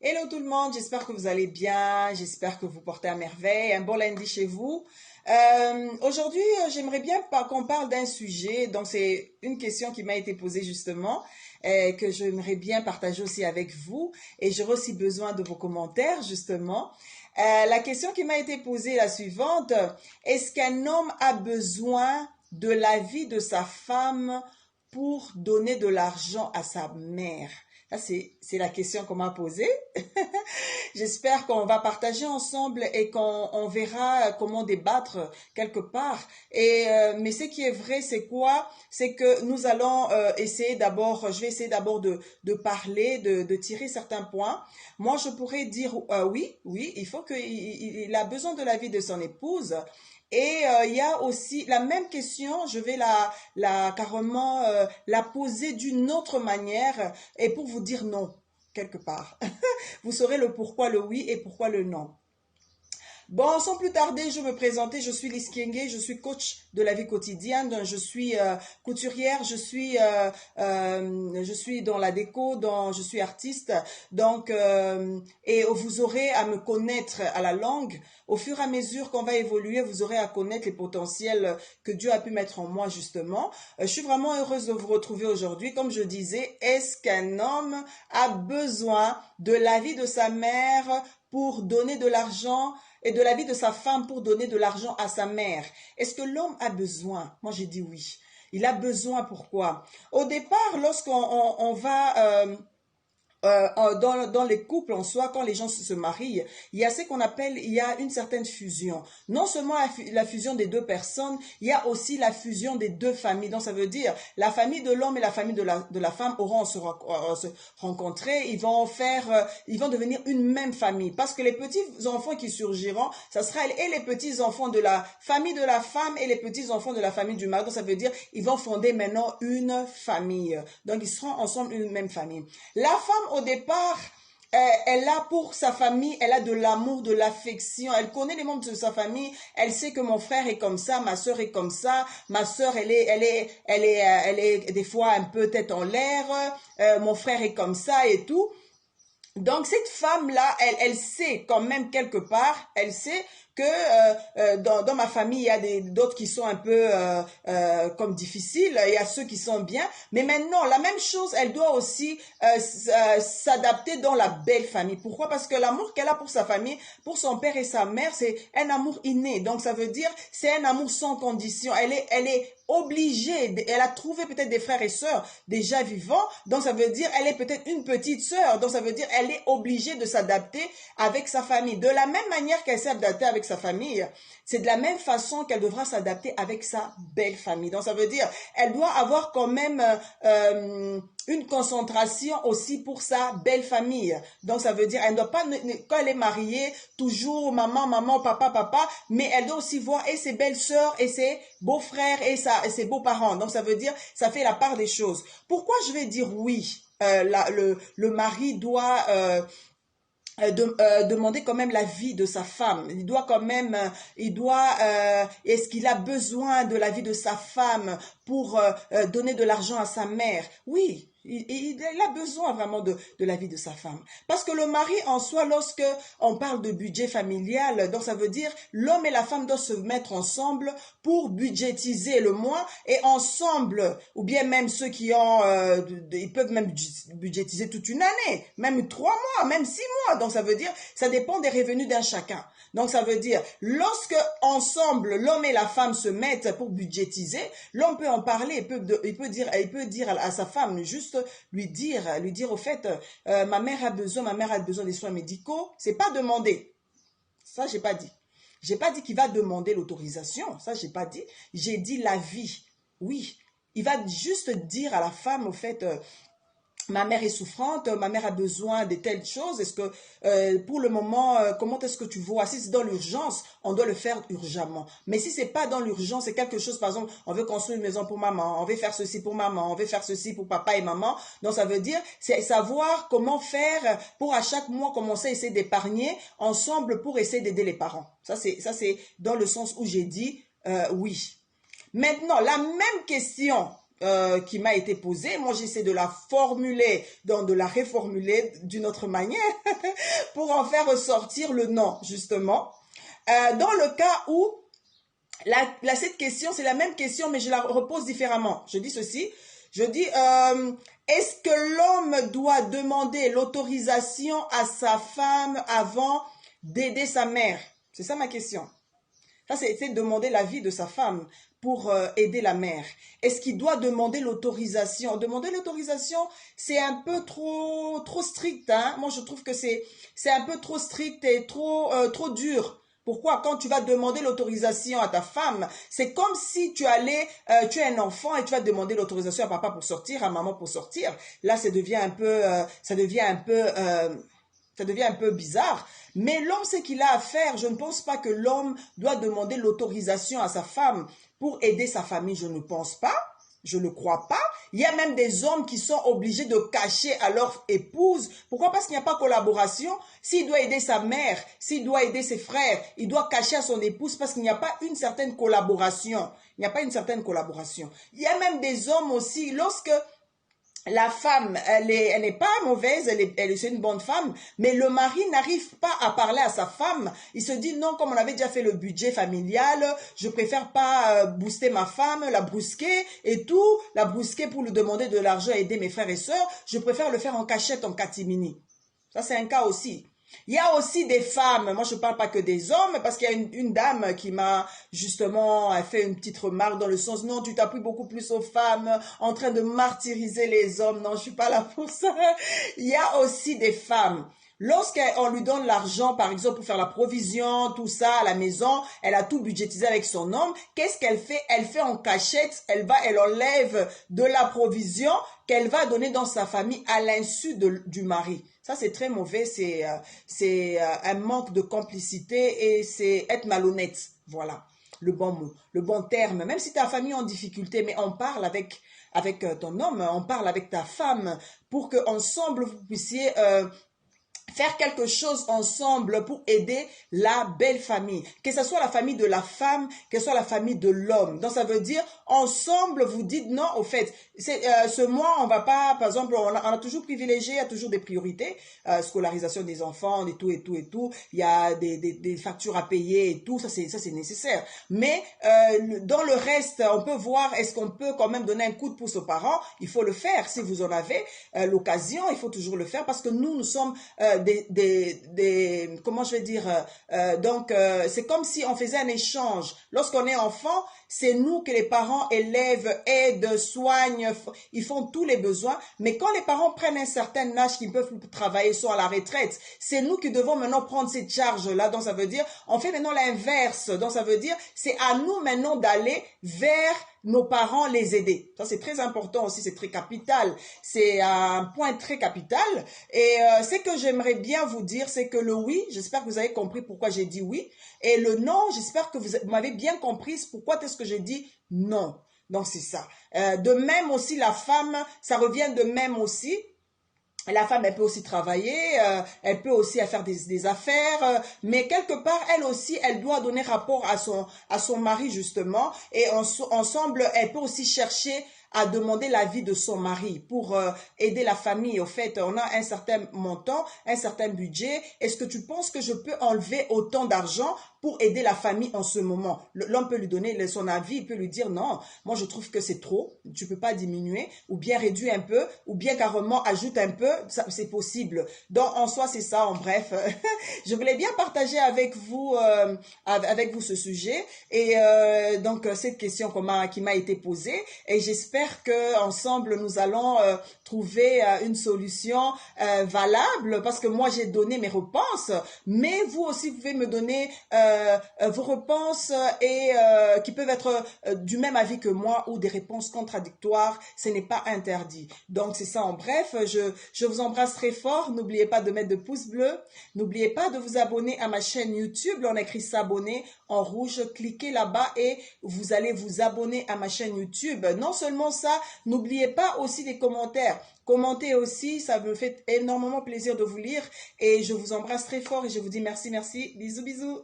Hello tout le monde, j'espère que vous allez bien, j'espère que vous portez à merveille, un bon lundi chez vous. Aujourd'hui, j'aimerais bien qu'on parle d'un sujet, donc c'est une question qui m'a été posée justement, que j'aimerais bien partager aussi avec vous, et j'aurai aussi besoin de vos commentaires justement. La question qui m'a été posée est la suivante: est-ce qu'un homme a besoin de l'avis de sa femme pour donner de l'argent à sa mère? Ça, c'est la question qu'on m'a posée. J'espère qu'on va partager ensemble et qu'on verra comment débattre quelque part. Mais ce qui est vrai, c'est quoi? C'est que nous allons essayer d'abord, je vais essayer d'abord de parler, de tirer certains points. Moi, je pourrais dire oui, il faut il a besoin de l'avis de son épouse. Et il y a aussi la même question, je vais carrément la poser d'une autre manière et pour vous dire non, quelque part. Vous saurez le pourquoi le oui et pourquoi le non. Bon, sans plus tarder, je vais me présenter. Je suis Lise Kienge, je suis coach de la vie quotidienne. Je suis couturière, je suis dans la déco, je suis artiste. Donc, et vous aurez à me connaître à la langue. Au fur et à mesure qu'on va évoluer, vous aurez à connaître les potentiels que Dieu a pu mettre en moi justement. Je suis vraiment heureuse de vous retrouver aujourd'hui. Comme je disais, est-ce qu'un homme a besoin de l'avis de sa mère pour donner de l'argent et de l'avis de sa femme pour donner de l'argent à sa mère? Est-ce que l'homme a besoin? Moi, j'ai dit oui. Il a besoin, pourquoi? Au départ, lorsqu'on va dans les couples en soi, quand les gens se marient, il y a ce qu'on appelle, il y a une certaine fusion. Non seulement la fusion des deux personnes, il y a aussi la fusion des deux familles. Donc ça veut dire la famille de l'homme et la famille de la femme auront se rencontrer, ils vont devenir une même famille. Parce que les petits enfants qui surgiront, ça sera et les petits enfants de la famille de la femme et les petits enfants de la famille du mari. Donc ça veut dire ils vont fonder maintenant une famille. Donc ils seront ensemble une même famille. La femme au départ, elle a pour sa famille, elle a de l'amour, de l'affection, elle connaît les membres de sa famille, elle sait que mon frère est comme ça, ma soeur est comme ça, ma soeur elle est des fois un peu tête en l'air, mon frère est comme ça et tout. Donc cette femme-là, elle sait quand même quelque part, elle sait que dans ma famille, il y a d'autres qui sont un peu comme difficiles, il y a ceux qui sont bien, mais maintenant, la même chose, elle doit aussi s'adapter dans la belle famille. Pourquoi? Parce que l'amour qu'elle a pour sa famille, pour son père et sa mère, c'est un amour inné. Donc ça veut dire, c'est un amour sans condition. Elle est obligée, elle a trouvé peut-être des frères et sœurs déjà vivants, donc ça veut dire elle est peut-être une petite sœur, donc ça veut dire elle est obligée de s'adapter avec sa famille. De la même manière qu'elle s'est adaptée avec sa famille, c'est de la même façon qu'elle devra s'adapter avec sa belle famille. Donc ça veut dire elle doit avoir quand même une concentration aussi pour sa belle famille. Donc ça veut dire elle ne doit pas, quand elle est mariée, toujours maman, papa, mais elle doit aussi voir et ses belles sœurs et ses beaux-frères et ses beaux-parents. Donc ça veut dire, ça fait la part des choses. Pourquoi je vais dire oui? Le mari doit demander quand même l'avis de sa femme. Il doit quand même, est-ce qu'il a besoin de l'avis de sa femme pour donner de l'argent à sa mère? Oui. Il a besoin vraiment de l'avis de sa femme. Parce que le mari en soi, lorsque on parle de budget familial, donc ça veut dire l'homme et la femme doivent se mettre ensemble pour budgétiser le mois et ensemble, ou bien même ceux qui ont, ils peuvent même budgétiser toute une année, même 3 mois, même 6 mois. Donc ça veut dire, ça dépend des revenus d'un chacun. Donc ça veut dire, lorsque ensemble l'homme et la femme se mettent pour budgétiser, l'homme peut en parler, il peut dire à sa femme, juste lui dire au fait, ma mère a besoin des soins médicaux. C'est pas demander. Ça, j'ai pas dit. J'ai pas dit qu'il va demander l'autorisation. Ça, j'ai pas dit. J'ai dit l'avis. Oui. Il va juste dire à la femme, au fait, ma mère est souffrante, ma mère a besoin de telles choses. Est-ce que pour le moment, comment est-ce que tu vois? Si c'est dans l'urgence, on doit le faire urgemment. Mais si c'est pas dans l'urgence, c'est quelque chose, par exemple, on veut construire une maison pour maman, on veut faire ceci pour maman, on veut faire ceci pour papa et maman. Donc ça veut dire, c'est savoir comment faire pour à chaque mois commencer à essayer d'épargner ensemble pour essayer d'aider les parents. Ça c'est dans le sens où j'ai dit oui. Maintenant, la même question, qui m'a été posée. Moi, j'essaie de la formuler, donc de la réformuler d'une autre manière pour en faire ressortir le non, justement. Dans le cas où cette question, c'est la même question, mais je la repose différemment. Je dis ceci, je dis, est-ce que l'homme doit demander l'autorisation à sa femme avant d'aider sa mère? C'est ça ma question. Ça, c'est demander l'avis de sa femme pour aider la mère. Est-ce qu'il doit demander l'autorisation? Demander l'autorisation, c'est un peu trop strict, hein? Moi, je trouve que c'est un peu trop strict et trop dur. Pourquoi? Quand tu vas demander l'autorisation à ta femme, c'est comme si tu es un enfant et tu vas demander l'autorisation à papa pour sortir, à maman pour sortir. Là, ça devient un peu bizarre. Mais l'homme, ce qu'il a à faire, je ne pense pas que l'homme doit demander l'autorisation à sa femme pour aider sa famille. Je ne pense pas. Je ne crois pas. Il y a même des hommes qui sont obligés de cacher à leur épouse. Pourquoi? Parce qu'il n'y a pas de collaboration. S'il doit aider sa mère, s'il doit aider ses frères, il doit cacher à son épouse parce qu'il n'y a pas une certaine collaboration. Il n'y a pas une certaine collaboration. Il y a même des hommes aussi, lorsque la femme, elle n'est pas mauvaise, c'est une bonne femme, mais le mari n'arrive pas à parler à sa femme. Il se dit non, comme on avait déjà fait le budget familial, je préfère pas booster ma femme, la brusquer et tout, la brusquer pour lui demander de l'argent et aider mes frères et sœurs. Je préfère le faire en cachette, en catimini. Ça, c'est un cas aussi. Il y a aussi des femmes, moi je ne parle pas que des hommes, parce qu'il y a une dame qui m'a justement fait une petite remarque dans le sens, non, tu t'appuies beaucoup plus aux femmes, en train de martyriser les hommes. Non, je ne suis pas là pour ça. Il y a aussi des femmes. Lorsqu'on lui donne l'argent, par exemple, pour faire la provision, tout ça, à la maison, elle a tout budgétisé avec son homme, qu'est-ce qu'elle fait? Elle fait en cachette, elle enlève de la provision qu'elle va donner dans sa famille à l'insu du mari. Ça, c'est très mauvais, c'est un manque de complicité et c'est être malhonnête. Voilà, le bon mot, le bon terme. Même si ta famille est en difficulté, mais on parle avec ton homme, on parle avec ta femme pour qu'ensemble, vous puissiez faire quelque chose ensemble pour aider la belle famille, que ce soit la famille de la femme, que ce soit la famille de l'homme. Donc ça veut dire ensemble vous dites non. Au fait, ce mois on va pas, par exemple, on a toujours privilégié, il y a toujours des priorités, scolarisation des enfants et tout et tout et tout. Il y a des factures à payer et tout. Ça c'est nécessaire. Mais dans le reste, on peut voir est-ce qu'on peut quand même donner un coup de pouce aux parents. Il faut le faire si vous en avez l'occasion. Il faut toujours le faire parce que nous sommes comment je vais dire, c'est comme si on faisait un échange. Lorsqu'on est enfant, c'est nous que les parents élèvent, aident, soignent, ils font tous les besoins. Mais quand les parents prennent un certain âge qu'ils peuvent travailler, sont à la retraite, c'est nous qui devons maintenant prendre cette charge-là. Donc ça veut dire, on fait maintenant l'inverse. Donc ça veut dire, c'est à nous maintenant d'aller vers nos parents, les aider. Ça, c'est très important aussi, c'est très capital. C'est un point très capital. Et ce que j'aimerais bien vous dire, c'est que le oui, j'espère que vous avez compris pourquoi j'ai dit oui. Et le non, j'espère que vous m'avez bien compris pourquoi est-ce que j'ai dit non. Donc, c'est ça. De même aussi, la femme, ça revient de même aussi. La femme, elle peut aussi travailler, elle peut aussi faire des affaires, mais quelque part, elle aussi, elle doit donner rapport à son mari, justement. Et ensemble, elle peut aussi chercher à demander l'avis de son mari pour aider la famille. Au fait, on a un certain montant, un certain budget. Est-ce que tu penses que je peux enlever autant d'argent pour aider la famille en ce moment? L'homme peut lui donner son avis, il peut lui dire non, moi je trouve que c'est trop, tu peux pas diminuer, ou bien réduire un peu, ou bien carrément ajoute un peu, c'est possible. Donc en soi c'est ça, en bref. Je voulais bien partager avec vous ce sujet et donc cette question qui m'a été posée et j'espère que ensemble nous allons trouver une solution valable parce que moi j'ai donné mes réponses, mais vous aussi vous pouvez me donner vos réponses et qui peuvent être du même avis que moi ou des réponses contradictoires, ce n'est pas interdit. Donc c'est ça en bref, je vous embrasse très fort, n'oubliez pas de mettre de pouces bleus, n'oubliez pas de vous abonner à ma chaîne YouTube, on écrit s'abonner en rouge, cliquez là-bas et vous allez vous abonner à ma chaîne YouTube. Non seulement ça, n'oubliez pas aussi les commentaires. Commentez aussi, ça me fait énormément plaisir de vous lire et je vous embrasse très fort et je vous dis merci, bisous, bisous.